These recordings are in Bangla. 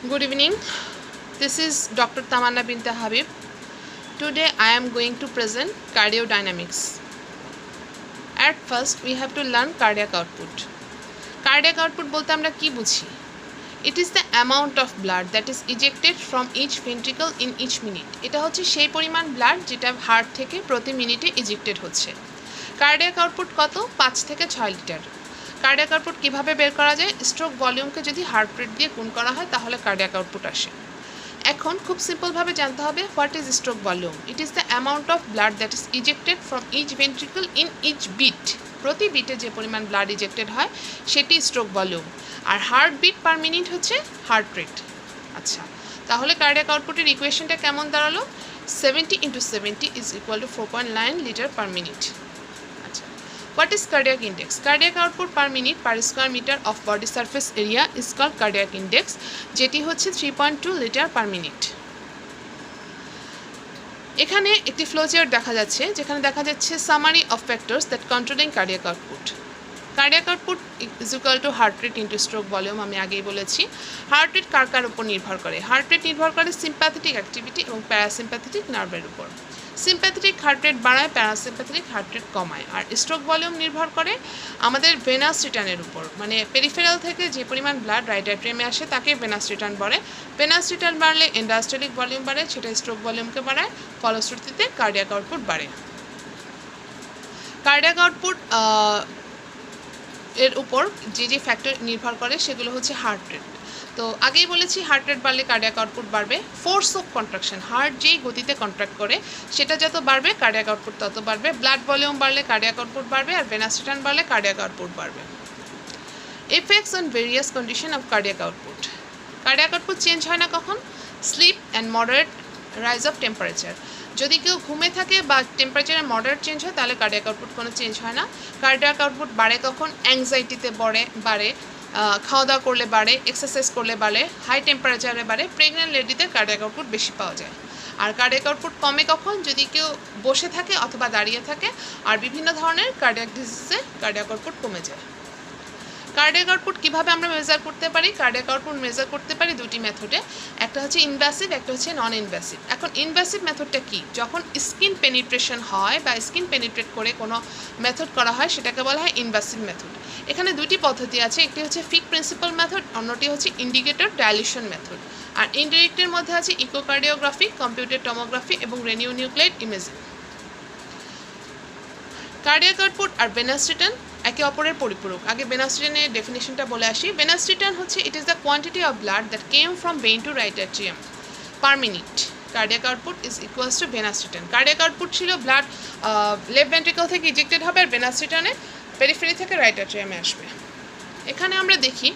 Good evening. This is Dr. Tamanna Binta Habib. Today I am going to present cardiodynamics. At first we have to learn cardiac output. Cardiac output bolte amra ki বুঝি? It is the amount of blood that is ejected from each ventricle in each minute. এটা হচ্ছে সেই পরিমাণ ব্লাড যেটা হার্ট থেকে প্রতি মিনিটে ইজেক্টেড হচ্ছে। কার্ডিয়াক আউটপুট কত? 5 থেকে 6 লিটার। কার্ডিয়াক আউটপুট কিভাবে বের করা যায়? স্ট্রোক ভলিউমকে যদি হার্ট রেট দিয়ে গুণ করা হয় তাহলে কার্ডিয়াক আউটপুট আসে। এখন খুব সিম্পলভাবে জানতে হবে what is stroke volume. It is the amount of blood that is ejected from each ventricle in each beat. প্রতি বিটে যে পরিমাণ ব্লাড ইজেক্টেড হয় সেটি স্ট্রোক ভলিউম। আর হার্ট বিট পার মিনিট হচ্ছে হার্ট রেট। আচ্ছা, তাহলে কার্ডিয়াক আউটপুটের ইকুয়েশনটা কেমন দাঁড়ালো? 70 × 70 is equal to 4.9 litre per minute. আচ্ছা, what is cardiac index? Cardiac output per minute per square meter of body surface area is called cardiac index, যেটি হচ্ছে 3.2 লিটার পার মিনিট। এখানে একটি ফ্লো চার্ট দেখা যাচ্ছে যেখানে দেখা যাচ্ছে summary of factors that controlling cardiac output. Cardiac output is equal to heart rate into stroke volume. আমি আগেই বলেছি হার্ট রেট কার কার উপর নির্ভর করে? হার্ট রেট নির্ভর করে সিম্প্যাথেটিক অ্যাক্টিভিটি এবং প্যারাসিম্প্যাথেটিক নার্ভের উপর। সিম্প্যাথেটিক হার্ট রেট বাড়ায়, প্যারাসিম্প্যাথেটিক হার্ট রেট কমায়। আর স্ট্রোক ভলিউম নির্ভর করে আমাদের ভেনাস রিটার্নের উপর, মানে পেরিফেরাল থেকে যে পরিমাণ ব্লাড রাইট অ্যাট্রিয়ামে আসে তাকে ভেনাস রিটার্ন বলে। ভেনাস রিটার্ন বাড়লে এন্ডাস্ট্যালিক ভলিউম বাড়ে, সেটা স্ট্রোক ভলিউমকে বাড়ায়, ফলশ্রুতিতে কার্ডিয়াক আউটপুট বাড়ে। কার্ডিয়াক আউটপুট এর উপর যে যে ফ্যাক্টর নির্ভর করে সেগুলো হচ্ছে হার্ট রেট। তো আগেই বলেছি হার্ট রেট বাড়লে কার্ডিয়াক আউটপুট বাড়বে। ফোর্স অফ কন্ট্রাকশন, হার্ট যেই গতিতে কন্ট্রাক্ট করে সেটা যত বাড়বে কার্ডিয়াক আউটপুট তত বাড়বে। ব্লাড ভলিউম বাড়লে কার্ডিয়াক আউটপুট বাড়বে, আর ভেনাস রিটার্ন বাড়লে কার্ডিয়াক আউটপুট বাড়বে। Effects on various condition of cardiac output. Cardiac output change হয় না কখন? Sleep and moderate rise of temperature. যদি কেউ ঘুমে থাকে বা টেম্পারেচারের মডারেট চেঞ্জ হয় তাহলে কার্ডিয়াক আউটপুট কোনো চেঞ্জ হয় না। কার্ডিয়াক আউটপুট বাড়ে কখন? অ্যাংজাইটিতে বাড়ে, খাওয়া দাওয়া করলে বাড়ে, এক্সারসাইজ করলে বাড়ে, হাই টেম্পারেচারে বাড়ে। প্রেগনেন্ট লেডিদের কার্ডিয়াক আউটপুট বেশি পাওয়া যায়। আর কার্ডিয়াক আউটপুট কমে কখন? যদি কেউ বসে থাকে অথবা দাঁড়িয়ে থাকে। আর বিভিন্ন ধরনের কার্ডিয়াক ডিজিজে কার্ডিয়াক আউটপুট কমে যায়। কার্ডিয়াক আউটপুট কীভাবে আমরা মেজার করতে পারি? কার্ডিয়াক আউটপুট মেজার করতে পারি দুটি মেথডে, একটা হচ্ছে ইনভ্যাসিভ, একটা হচ্ছে নন ইনভ্যাসিভ। এখন ইনভ্যাসিভ মেথডটা কি? যখন স্কিন পেনিট্রেশন হয় বা স্কিন পেনিট্রেট করে কোনো মেথড করা হয় সেটাকে বলা হয় ইনভ্যাসিভ মেথড। এখানে দুটি পদ্ধতি আছে, একটি হচ্ছে ফিক প্রিন্সিপাল মেথড, অন্যটি হচ্ছে ইন্ডিকেটর ডাইলিউশন মেথড। আর ইনডিরেক্টের মধ্যে আছে ইকোকার্ডিওগ্রাফি, কম্পিউটার টমোগ্রাফি এবং রেডিওনিউক্লিয়েড ইমেজিং। কার্ডিয়াক আউটপুট আর ভেনাস রিটার্ন একে অপরের পরিপূরক। আগে ভেনাস রিটার্নের ডেফিনেশনটা বলে আসি। ভেনাস রিটার্ন হচ্ছে it is the quantity of blood that came from vein to right atrium per minute. Cardiac output is equals to venous return. Cardiac output ছিল ব্লাড লেফট ভেন্ট্রিকল থেকে ইজেক্টেড হবে, আর ভেনাস রিটার্নে পেরিফেরি থেকে রাইট অ্যাট্রিয়ামে আসবে। এখানে আমরা দেখি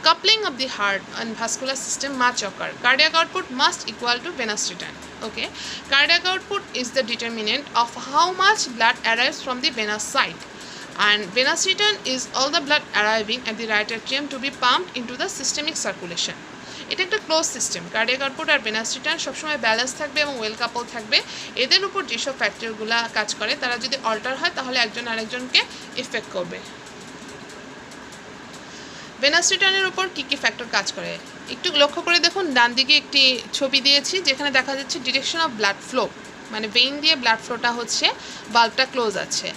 coupling of the heart and vascular system must occur. Cardiac output must equal to venous return. Okay, cardiac output is the determinant of how much blood arrives from the venous side, and venous return is all the blood arriving at the right atrium to be pumped into the systemic circulation. এটা একটা ক্লোজ সিস্টেম। কার্ডিয়াক আউটপুট আর ভেনাস রিটার্ন সবসময় ব্যালেন্স থাকবে এবং ওয়েল কাপল থাকবে। এদের উপর যেসব ফ্যাক্টরগুলো কাজ করে তারা যদি অল্টার হয় তাহলে একজন আরেকজনকে এফেক্ট করবে। ভেনাস রিটার্নের উপর কী কী ফ্যাক্টর কাজ করে একটু লক্ষ্য করে দেখুন। ডান দিকে একটি ছবি দিয়েছি যেখানে দেখা যাচ্ছে ডিরেকশন অফ ব্লাড ফ্লো, মানে ভেইন দিয়ে ব্লাড ফ্লোটা হচ্ছে, বাল্বটা ক্লোজ আছে।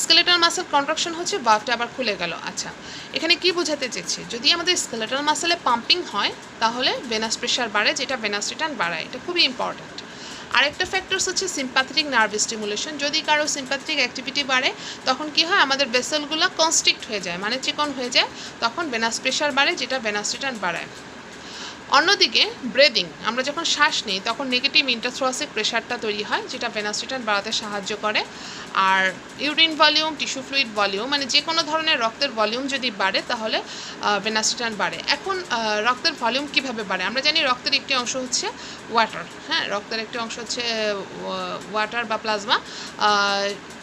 স্কেলেটাল মাসেল কন্ট্রাকশন হচ্ছে, বাল্বটা আবার খুলে গেল। আচ্ছা, এখানে কি বোঝাতে চেয়েছে? যদি আমাদের স্কেলেটাল মাসেলে পাম্পিং হয় তাহলে ভেনাস প্রেশার বাড়ে, যেটা ভেনাস রিটার্ন বাড়ায়। এটা খুবই ইম্পর্ট্যান্ট। আরেকটা ফ্যাক্টরস হচ্ছে সিম্প্যাথেটিক নার্ভ স্টিমুলেশন। যদি কারো সিম্প্যাথেটিক অ্যাক্টিভিটি বাড়ে তখন কি হয়? আমাদের ভেসেলগুলো কনস্ট্রিক্ট হয়ে যায়, মানে চিকন হয়ে যায়, তখন ভেনাস প্রেশার বাড়ে, যেটা ভেনাস রিটার্ন বাড়ায়। অন্যদিকে ব্রেদিং, আমরা যখন শ্বাস নিই তখন নেগেটিভ ইন্টারথ্রোরাসিক প্রেশারটা তৈরি হয়, যেটা ভেনাস রিটার্ন বাড়াতে সাহায্য করে। আর urine volume, tissue fluid volume, মানে যে কোনো ধরনের রক্তের ভলিউম যদি বাড়ে তাহলে ভেনাস রিটার্ন বাড়ে। এখন রক্তের ভলিউম কিভাবে বাড়ে? আমরা জানি রক্তের একটি অংশ হচ্ছে ওয়াটার। হ্যাঁ, রক্তের একটি অংশ হচ্ছে ওয়াটার বা প্লাজমা।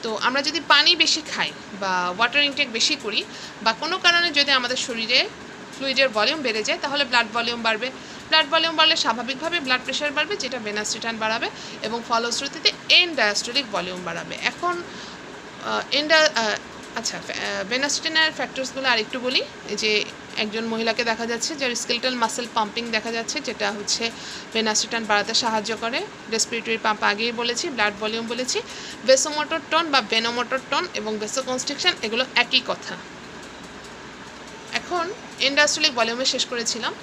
তো আমরা যদি পানি বেশি খাই বা ওয়াটার ইনটেক বেশি করি বা কোনো কারণে যদি আমাদের শরীরে ফ্লুইডের ভলিউম বেড়ে যায় তাহলে ব্লাড ভলিউম বাড়বে। ব্লাড ভলিউম বাড়লে স্বাভাবিকভাবে ব্লাড প্রেশার বাড়বে, যেটা ভেনাস রিটার্ন বাড়াবে এবং ফলশ্রুতিতে এন্ড ডায়াস্টোলিক ভলিউম বাড়াবে। এখন আচ্ছা, ভেনাস রিটার্নের ফ্যাক্টরসগুলো আরেকটু বলি। যে একজন মহিলাকে দেখা যাচ্ছে যার স্কেলেটাল মাসেল পাম্পিং দেখা যাচ্ছে, যেটা হচ্ছে ভেনাস রিটার্ন বাড়াতে সাহায্য করে। রেসপিরেটরি পাম্প আগেই বলেছি, ব্লাড ভলিউম বলেছি। ভেসোমোটর টোন বা ভেনোমোটর টোন এবং ভেসোকনস্ট্রিকশন এগুলো একই কথা। এখন এন্ডাস্ট্রিয়ালিক ভলিউমে শেষ করেছিলাম।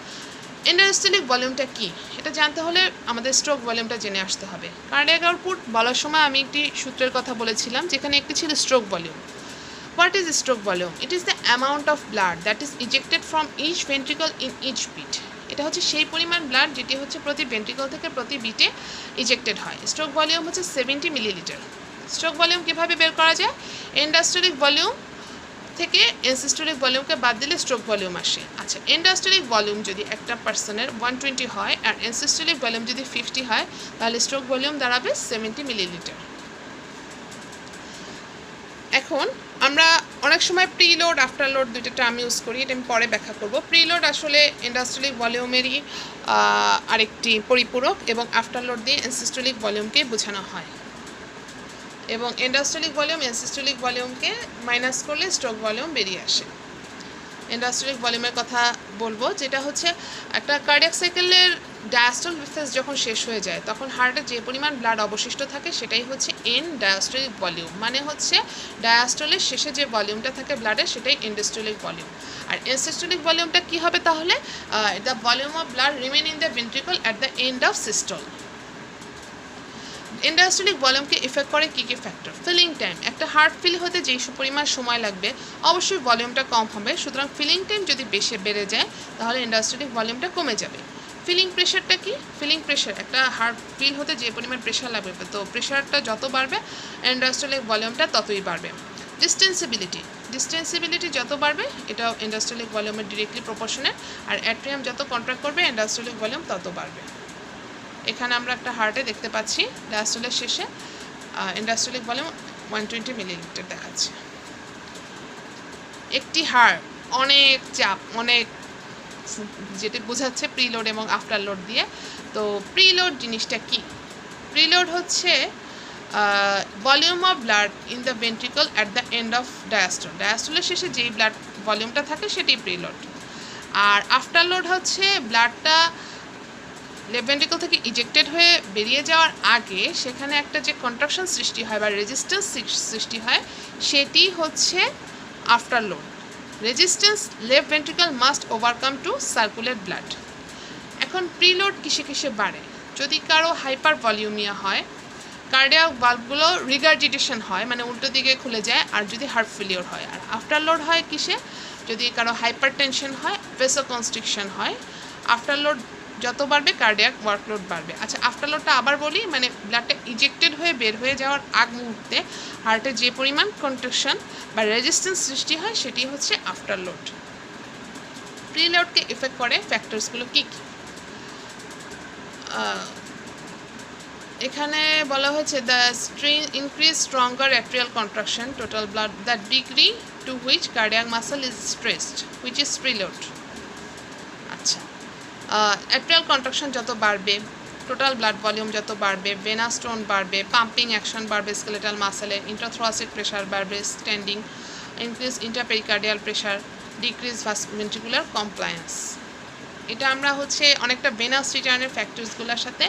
এন্ডাস্ট্রিয়ালিক ভলিউমটা কি এটা জানতে হলে আমাদের স্ট্রোক ভলিউমটা জেনে আসতে হবে। কার্ডিয়াক আউটপুট বলার সময় আমি একটি সূত্রের কথা বলেছিলাম, যেখানে একটি ছিল stroke volume. What is stroke volume? It is the amount of blood that is ejected from each ventricle in each beat. এটা হচ্ছে সেই পরিমাণ ব্লাড যেটি হচ্ছে প্রতি ভেন্ট্রিকল থেকে প্রতি বিটে ইজেক্টেড হয়। স্ট্রোক ভলিউম হচ্ছে 70 মিলিলিটার। স্ট্রোক ভলিউম কীভাবে বের করা যায়? এন্ডাস্ট্রিয়ালিক ভলিউম থেকে এনসিস্টোলিক ভলিউমকে বাদ দিলে স্ট্রোক ভলিউম আসে। আচ্ছা, এন্ডাস্ট্রিয়ালিক ভলিউম যদি একটা পার্সনের 120 হয় আর এনসিস্টোলিক ভলিউম যদি 50 হয়, তাহলে স্ট্রোক ভলিউম দাঁড়াবে 70 মিলিলিটার। এখন আমরা অনেক সময় প্রিলোড আফটার লোড দুইটা টার্ম ইউজ করি, এটা আমি পরে ব্যাখ্যা করব। প্রিলোড আসলে এন্ডাস্ট্রিয়ালিক ভলিউমেরই আরেকটি পরিপূরক এবং আফটার লোড দিয়ে এনসিস্টোলিক ভলিউমকে বোঝানো হয়, এবং এন্ডাস্ট্রিয়ালিক ভলিউম এনসিস্টোলিক ভলিউমকে মাইনাস করলে স্ট্রোক ভলিউম বেরিয়ে আসে। এন্ডাস্ট্রিয়ালিক ভলিউমের কথা বলবো, যেটা হচ্ছে একটা কার্ডিয়াক সাইকেলের ডায়াস্টল ফেজ যখন শেষ হয়ে যায় তখন হার্টে যে পরিমাণ ব্লাড অবশিষ্ট থাকে সেটাই হচ্ছে এন ডায়াস্টলিক ভলিউম। মানে হচ্ছে ডায়াস্টলের শেষে যে ভলিউমটা থাকে ব্লাডের সেটাই এন্ডাস্ট্রিয়ালিক ভলিউম। আর এনসিস্টোলিক ভলিউমটা কী হবে তাহলে? The volume of blood remain in the ventricle at the end of systole. End systolic ভলিউমকে ইফেক্ট করে কী কী ফ্যাক্টর? Filling time. একটা হার্ট ফিল হতে যেই পরিমাণ সময় লাগবে অবশ্যই ভলিউমটা কম হবে, সুতরাং ফিলিং টাইম যদি বেশি বেড়ে যায় তাহলে এন্ডাস্ট্রিয়ালিক ভলিউমটা কমে যাবে। ফিলিং প্রেশারটা কি? ফিলিং প্রেশার, একটা হার্ট ফিল হতে যে পরিমাণ প্রেশার লাগবে, তো প্রেশারটা যত বাড়বে এন্ডাস্ট্রিয়ালিক ভলিউমটা ততই বাড়বে। ডিস্টেন্সিবিলিটি যত বাড়বে এটাও এন্ডাস্ট্রিয়ালিক ভলিউমের ডিরেক্টলি প্রপোর্শনাল, আর অ্যাট্রিয়াম যত কন্ট্রাক্ট করবে এন্ডাস্ট্রিয়ালিক ভলিউম তত বাড়বে। এখানে আমরা একটা হার্টে দেখতে পাচ্ছি ডায়াস্টলের শেষে ইন্ডাস্ট্রিয়ালিক ভলিউম 120 মিলিলিটার দেখাচ্ছে। একটি হার্ট অনেক চাপ, অনেক, যেটি বোঝাচ্ছে প্রিলোড এবং আফটার লোড দিয়ে। তো প্রিলোড জিনিসটা কি? প্রিলোড হচ্ছে volume of blood in the ventricle at the end of diastole. ডায়াস্টলের শেষে যেই ব্লাড ভলিউমটা থাকে সেটাই প্রিলোড। আর আফটার লোড হচ্ছে ব্লাডটা লেফট ভেন্ট্রিকল থেকে ইজেক্টেড হয়ে বেরিয়ে যাওয়ার আগে সেখানে একটা যে কন্ট্রাকশন সৃষ্টি হয় বা রেজিস্ট্যান্স সৃষ্টি হয় সেটি হচ্ছে afterload. Resistance left ventricle must overcome to circulate blood. এখন প্রিলোড কিসে কিসে বাড়ে? যদি কারো হাইপার ভলিউমিয়া হয়, কার্ডিয়াক ভালভগুলো রিগার্জিটেশন হয়, মানে উল্টো দিকে খুলে যায়, আর যদি হার্ট ফেলিওর হয়। আর আফটার লোড হয় কিসে? যদি কারো হাইপার টেনশন হয়, ভেসোকনস্ট্রিকশন হয়। আফটার লোড যত বাড়বে কার্ডিয়াক ওয়ার্কলোড বাড়বে। আচ্ছা, আফটার লোডটা আবার বলি, মানে ব্লাডটা ইজেক্টেড হয়ে বের হয়ে যাওয়ার আগ মুহূর্তে হার্টে যে পরিমাণ কন্ট্রাকশন বা রেজিস্ট্যান্স সৃষ্টি হয় সেটি হচ্ছে আফটার লোড। প্রিলোডকে এফেক্ট করে ফ্যাক্টরসগুলো কী কী? এখানে বলা হয়েছে the increase stronger atrial contraction total blood the degree to which cardiac muscle is stressed which is preload. আচ্ছা, অ্যাট্রিয়াল কন্ট্রাকশন যত বাড়বে, টোটাল ব্লাড ভলিউম যত বাড়বে, ভেনাস টোন বাড়বে, পাম্পিং অ্যাকশন বাড়বে, স্কেলেটাল মাসেলে ইন্ট্রাথোরাসিক প্রেশার বাড়বে, standing, increase intrapericardial pressure, decrease ventricular compliance. এটা আমরা হচ্ছে অনেকটা ভেনাস রিটার্নের ফ্যাক্টরসগুলোর সাথে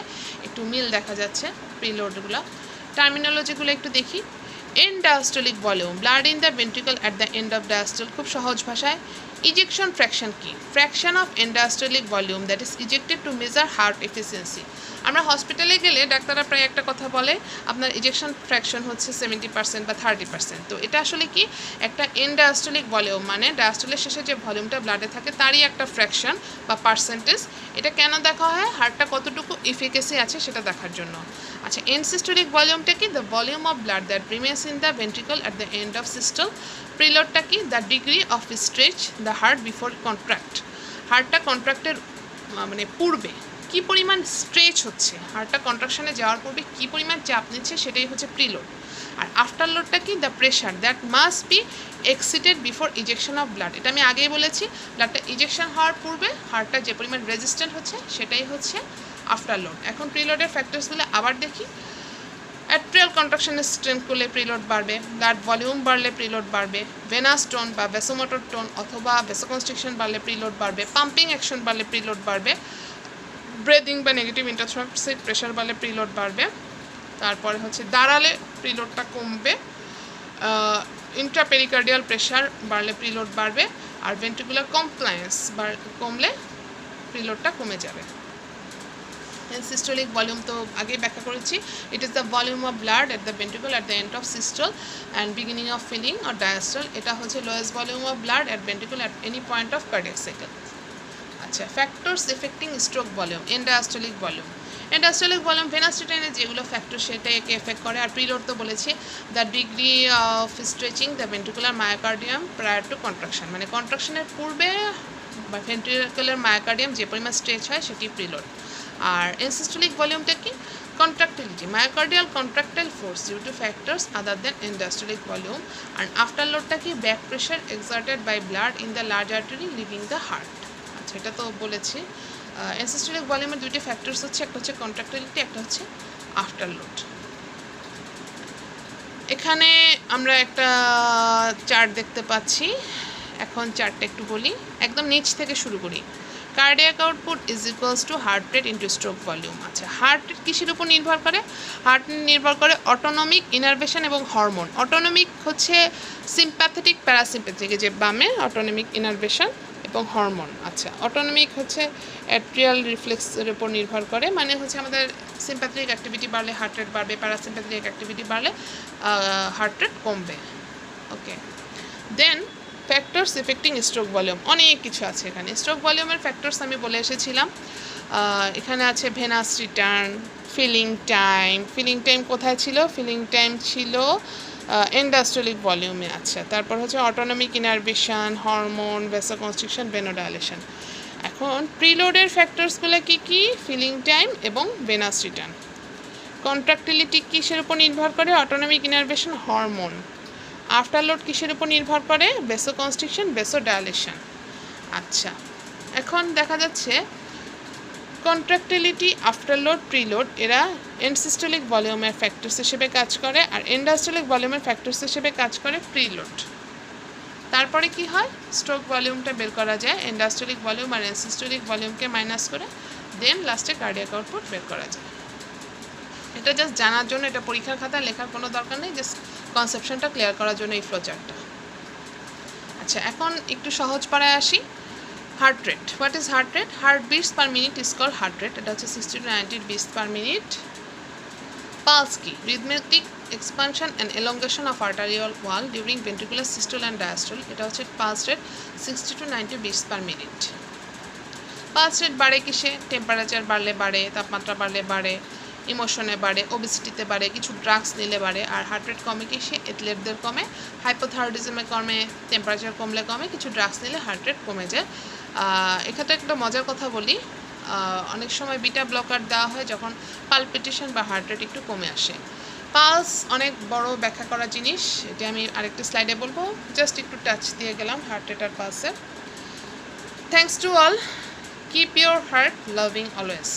একটু মিল দেখা যাচ্ছে প্রিলোডগুলো। টার্মিনোলজিগুলো একটু দেখি। End diastolic volume, blood in the ventricle at the end of diastole. খুব সহজ ভাষায় ইজেকশন ফ্র্যাকশন কি? Fraction of end systolic volume that is ejected to measure heart efficiency. আমরা হসপিটালে গেলে ডাক্তাররা প্রায় একটা কথা বলে, আপনার ইজেকশন ফ্র্যাকশন হচ্ছে 70% বা 30%। তো এটা আসলে কি? একটা এন্ডাস্ট্রিয়ালিক ভলিউম মানে ডায়াস্টলের শেষে যে ভলিউমটা ব্লাডে থাকে তারই একটা ফ্র্যাকশন বা পার্সেন্টেজ। এটা কেন দেখা হয়? হার্টটা কতটুকু এফিকেসি আছে সেটা দেখার জন্য। আচ্ছা, এনসিস্টোলিক ভলিউমটা কি? The volume of blood that remains in the ventricle at the end of systole. প্রিলোডটা কি? The degree of stretch the heart before contract. হার্টটা কন্ট্রাক্টের মানে পূর্বে কী পরিমাণ স্ট্রেচ হচ্ছে, হার্টটা কন্ট্রাকশনে যাওয়ার পূর্বে কী পরিমাণ চাপ নিচ্ছে সেটাই হচ্ছে প্রিলোড। আর আফটার লোডটা কি? The pressure that must be exceeded before ejection of blood. এটা আমি আগেই বলেছি, ব্লাডটা ইজেকশন হওয়ার পূর্বে হার্টটা যে পরিমাণ রেজিস্ট্যান্ট হচ্ছে সেটাই হচ্ছে আফটার লোড। এখন প্রিলোডের ফ্যাক্টরসগুলো আবার দেখি। অ্যাট্রিয়াল কন্ট্রাকশনের স্ট্রেংথ করলে প্রিলোড বাড়বে, ব্লাড ভলিউম বাড়লে প্রিলোড বাড়বে, ভেনাস টোন বা ভেসোমোটর টোন অথবা ভেসোকনস্ট্রিকশন বাড়লে প্রিলোড বাড়বে, পাম্পিং অ্যাকশন বাড়লে প্রিলোড বাড়বে, ব্রেদিং বা নেগেটিভ ইন্টারথ্রাক্সিড প্রেশার বাড়লে প্রিলোড বাড়বে, তারপরে হচ্ছে দাঁড়ালে প্রিলোডটা কমবে, ইন্ট্রাপেরিকার্ডিয়াল প্রেশার বাড়লে প্রিলোড বাড়বে, আর ভেন্ট্রিকুলার কমপ্লায়েন্স কমলে প্রিলোডটা কমে যাবে। সিস্টোলিক ভলিউম তো আগেই ব্যাখ্যা করেছি, it is the volume of blood at the ventricle at the end of systole and beginning of filling or diastole. এটা হচ্ছে lowest volume of blood at ventricle at any point of cardiac cycle. আচ্ছা, factors affecting stroke volume, end diastolic volume. End diastolic volume venous রিটার্নের যেগুলো ফ্যাক্টর সেটাকে এফেক্ট করে। আর প্রিলোড তো বলেছি the degree of stretching the ventricular myocardium prior two contraction, মানে কন্ট্রাকশনের পূর্বে বা ভেন্ট্রিকুলার মায়োকার্ডিয়াম যে পরিমাণ স্ট্রেচ হয় সেটি প্রিলোড। আর এনসিস্টোলিক ভলিউমটা কি? Contractility, myocardial contractile force due to factors other than end diastolic volume. আর আফটার লোডটা কি? Back pressure exerted by blood in the large artery leaving the heart. আচ্ছা, এটা তো বলেছি। এনসিস্টোলিক ভলিউমের দুইটি ফ্যাক্টরস হচ্ছে, একটা হচ্ছে কন্ট্রাক্টিলিটি, একটা হচ্ছে আফটার লোড। এখানে আমরা একটা চার্ট দেখতে পাচ্ছি, এখন চার্টটা একটু বলি, একদম নিচ থেকে শুরু করি। Cardiac output is equals two heart rate into stroke volume. আচ্ছা, হার্ট রেট কিসের উপর নির্ভর করে? হার্ট রেট নির্ভর করে অটোনমিক, ইনারভেশন এবং হরমোন। অটোনমিক হচ্ছে সিম্প্যাথেটিক, প্যারাসিম্প্যাথেটিক, যে বামে অটোনমিক, ইনারভেশন এবং হরমোন। আচ্ছা, অটোনমিক হচ্ছে অ্যাট্রিয়াল রিফ্লেক্সের উপর নির্ভর করে, মানে হচ্ছে আমাদের সিম্প্যাথেটিক অ্যাক্টিভিটি বাড়লে হার্ট রেট বাড়বে, প্যারাসিম্প্যাথেটিক অ্যাক্টিভিটি বাড়লে হার্ট রেট কমবে। ওকে, দেন ফ্যাক্টরস এফেক্টিং স্ট্রোক ভলিউম, অনেক কিছু আছে এখানে। স্ট্রোক ভলিউমের ফ্যাক্টরস আমি বলে এসেছিলাম। এখানে আছে venous return, filling time. Filling time কোথায় ছিল? ফিলিং টাইম ছিল এন্ডায়াস্টলিক ভলিউমে। আচ্ছা, তারপর হচ্ছে অটোনমিক, ইনারভেশন, হরমোন, ভেসোকনস্ট্রিকশন, ভেনোডাইলেশন। এখন প্রিলোডের ফ্যাক্টরসগুলো কি কি? ফিলিং টাইম এবং ভেনাস রিটার্ন। কন্ট্রাক্টিলিটি কিসের উপর নির্ভর করে? Autonomic, innervation, hormone. আফটারলোড কিসের উপর নির্ভর করে? ভেসোকনস্ট্রিকশন, ভেসোডাইলেশন। আচ্ছা, এখন দেখা যাচ্ছে কন্ট্রাক্টিলিটি, আফটারলোড, প্রিলোড এরা এনসিস্টোলিক ভলিউমের ফ্যাক্টরস হিসেবে কাজ করে, আর এন্ডায়াস্টলিক ভলিউমের ফ্যাক্টরস হিসেবে কাজ করে প্রিলোড। তারপরে কি হয়? স্ট্রোক ভলিউমটা বের করা যায় এন্ডায়াস্টলিক ভলিউম আর এনসিস্টোলিক ভলিউমকে মাইনাস করে, দেন লাস্টে কার্ডিয়াক আউটপুট বের করা যায়। এটা জাস্ট জানার জন্য, এটা পরীক্ষার খাতায় লেখার কোনো দরকার নেই, জাস্ট কনসেপশনটা ক্লিয়ার করার জন্য এই ফ্লোচার্টটা। আচ্ছা, এখন একটু সহজ পাড়ায় আসি। Heart rate, what is heart rate? Heart beats per minute is call heart rate, এটা হচ্ছে 60 to 90 beats per minute. Pulse কি? Rhythmic expansion and elongation of arterial wall during ventricular systole and diastole, এটা হচ্ছে pulse rate 60 to 90 beats per minute. Pulse rate বাড়ে কিসে? টেম্পারেচার বাড়লে বাড়ে, তাপমাত্রা বাড়লে বাড়ে, ইমোশনে বাড়ে, ওবেসিটিতে বাড়ে, কিছু ড্রাগস নিলে বাড়ে। আর হার্ট রেট কমে কিসে? অ্যাথলেটদের কমে, হাইপোথাইরয়েডিজমে কমে, টেম্পারেচার কমলে কমে, কিছু ড্রাগস নিলে হার্ট রেট কমে যায়। এক্ষেত্রে একটা মজার কথা বলি, অনেক সময় বিটা ব্লকার দেওয়া হয় যখন পালপিটেশন বা হার্ট রেট একটু কমে আসে। পালস অনেক বড় ব্যাখ্যা করা জিনিস, এটা আমি আরেকটা স্লাইডে বলবো, জাস্ট একটু টাচ দিয়ে গেলাম হার্ট রেট আর পালসের। Thanks to all, keep your heart loving always.